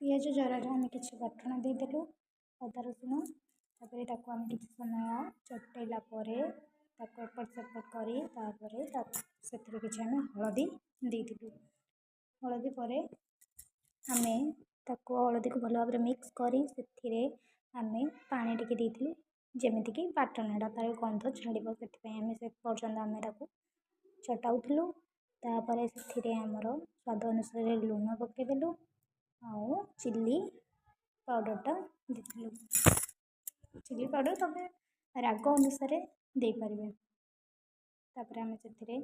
ପିଆଜ ଜରାରେ ଆମେ କିଛି ବାଟଣ ଦେଇଦେଲୁ ଅଦା ରସୁଣ। ତାପରେ ତାକୁ ଆମେ କିଛି ସମୟ ଚଟେଇଲା ପରେ ତାକୁ ଏପଟ ସେପଟ କରି ତାପରେ ସେଥିରେ କିଛି ଆମେ ହଳଦୀ ଦେଇଥିଲୁ। ହଳଦୀ ପରେ ଆମେ ତାକୁ ହଳଦୀକୁ ଭଲ ଭାବରେ ମିକ୍ସ କରି ସେଥିରେ ଆମେ ପାଣି ଟିକେ ଦେଇଥିଲୁ, ଯେମିତିକି ବାଟଣଟା ତାର ଗନ୍ଧ ଛାଡ଼ିବ। ସେଥିପାଇଁ ଆମେ ସେ ପର୍ଯ୍ୟନ୍ତ ଆମେ ତାକୁ ଚଟାଉଥିଲୁ। ତାପରେ ସେଥିରେ ଆମର ସ୍ୱାଦ ଅନୁସାରେ ଲୁଣ ପକାଇଦେଲୁ ଆଉ ଚିଲି ପାଉଡ଼ରଟା ଦେଇଥିଲୁ। ଚିଲି ପାଉଡ଼ର ତମେ ରାଗ ଅନୁସାରେ ଦେଇପାରିବେ। ତାପରେ ଆମେ ସେଥିରେ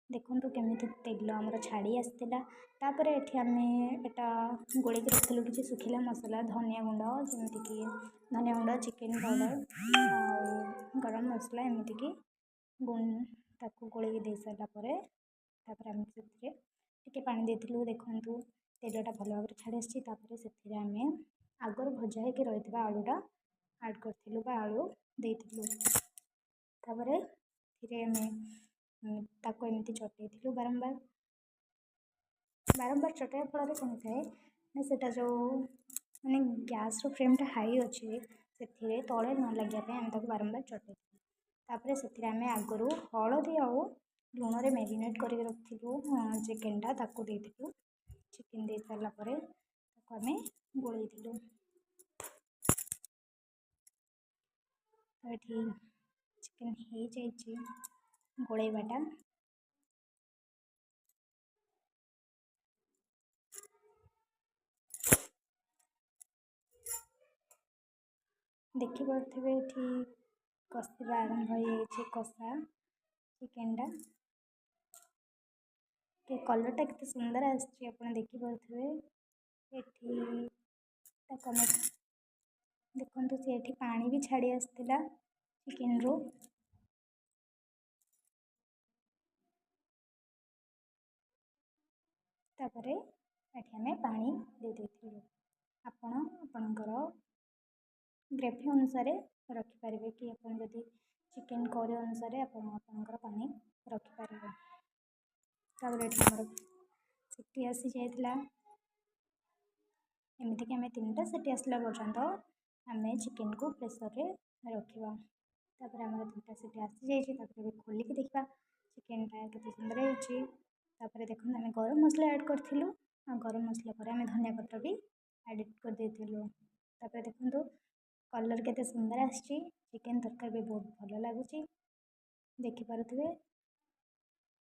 ଦେଖନ୍ତୁ କେମିତି ତେଲ ଆମର ଛାଡ଼ି ଆସିଥିଲା। ତାପରେ ଏଠି ଆମେ ଏଟା ଗୋଳେଇକି ରଖିଥିଲୁ କିଛି ଶୁଖିଲା ମସଲା, ଧନିଆ ଗୁଣ୍ଡ, ଯେମିତିକି ଧନିଆ ଗୁଣ୍ଡ, ଚିକେନ୍ ପାଉଡ଼ର ଆଉ ଗରମ ମସଲା, ଏମିତିକି ତାକୁ ଗୋଳେଇକି ଦେଇ ସାରିଲା ପରେ ତାପରେ ଆମେ ସେଥିରେ ଟିକେ ପାଣି ଦେଇଥିଲୁ। ଦେଖନ୍ତୁ ତେଲଟା ଭଲ ଭାବରେ ଛାଡ଼ି ଆସିଛି। ତାପରେ ସେଥିରେ ଆମେ ଆଗରୁ ଭଜା ହେଇକି ରହିଥିବା ଆଳୁଟା ଆଡ଼୍ କରିଥିଲୁ ବା ଆଳୁ ଦେଇଥିଲୁ। ତାପରେ ଏଥିରେ ଆମେ ତାକୁ ଏମିତି ଚଟେଇଥିଲୁ ବାରମ୍ବାର ଚଟେଇବା ଫଳରେ କ'ଣ ଥାଏ ନା ସେଇଟା ଯେଉଁ ମାନେ ଗ୍ୟାସ୍ର ଫ୍ଲେମ୍ଟା ହାଇ ଅଛି, ସେଥିରେ ତଳେ ନ ଲାଗିବା ପାଇଁ ଆମେ ତାକୁ ବାରମ୍ବାର ଚଟେଇଥିଲୁ। ତାପରେ ସେଥିରେ ଆମେ ଆଗରୁ ହଳଦୀ ଆଉ ଲୁଣରେ ମ୍ୟାରିନେଟ୍ କରିକି ରଖିଥିଲୁ ଚିକେନ୍ଟା, ତାକୁ ଦେଇଥିଲୁ। ଚିକେନ୍ ଦେଇ ସାରିଲା ପରେ ତାକୁ ଆମେ ଗୋଳେଇଥିଲୁ। ତ ଏଠି ଚିକେନ୍ ହେଇଯାଇଛି ଗୋଳେଇବାଟା। ଦେଖିପାରୁଥିବେ ଏଠି କଷିବା ଆରମ୍ଭ ହେଇଯାଇଛି କଷା ଚିକେନ୍ଟା। କଲର୍ଟା କେତେ ସୁନ୍ଦର ଆସିଛି ଆପଣ ଦେଖିପାରୁଥିବେ। ଏଠି ତାକୁ ଆମେ ଦେଖନ୍ତୁ ସେ ଏଠି ପାଣି ବି ଛାଡ଼ି ଆସିଥିଲା ଚିକେନ୍ରୁ। ତାପରେ ଏଠି ଆମେ ପାଣି ଦେଇ ଦେଇଥିଲୁ। ଆପଣ ଆପଣଙ୍କର ଗ୍ରେଭି ଅନୁସାରେ ରଖିପାରିବେ, କି ଆପଣ ଯଦି ଚିକେନ୍ କରି ଅନୁସାରେ ଆପଣ ଆପଣଙ୍କର ପାଣି ରଖିପାରିବେ। ତାପରେ ଏଠି ଆମର ସିଟି ଆସିଯାଇଥିଲା। ଏମିତିକି ଆମେ 3ଟା ସିଟି ଆସିଲା ପର୍ଯ୍ୟନ୍ତ ଆମେ ଚିକେନ୍କୁ ପ୍ରେସର୍ରେ ରଖିବା। ତାପରେ ଆମର 3ଟା ସିଟି ଆସିଯାଇଛି। ତାପରେ ଏବେ ଖୋଲିକି ଦେଖିବା ଚିକେନ୍ଟା କେତେ ସୁନ୍ଦର ହେଇଛି। ତାପରେ ଦେଖନ୍ତୁ ଆମେ ଗରମ ମସଲା ଆଡ଼୍ କରିଥିଲୁ ଆଉ ଗରମ ମସଲା ପରେ ଆମେ ଧନିଆ ପତ୍ର ବି ଆଡ଼୍ କରିଦେଇଥିଲୁ। ତାପରେ ଦେଖନ୍ତୁ କଲର୍ କେତେ ସୁନ୍ଦର ଆସିଛି। ଚିକେନ୍ ତରକାରୀ ବି ବହୁତ ଭଲ ଲାଗୁଛି, ଦେଖିପାରୁଥିବେ।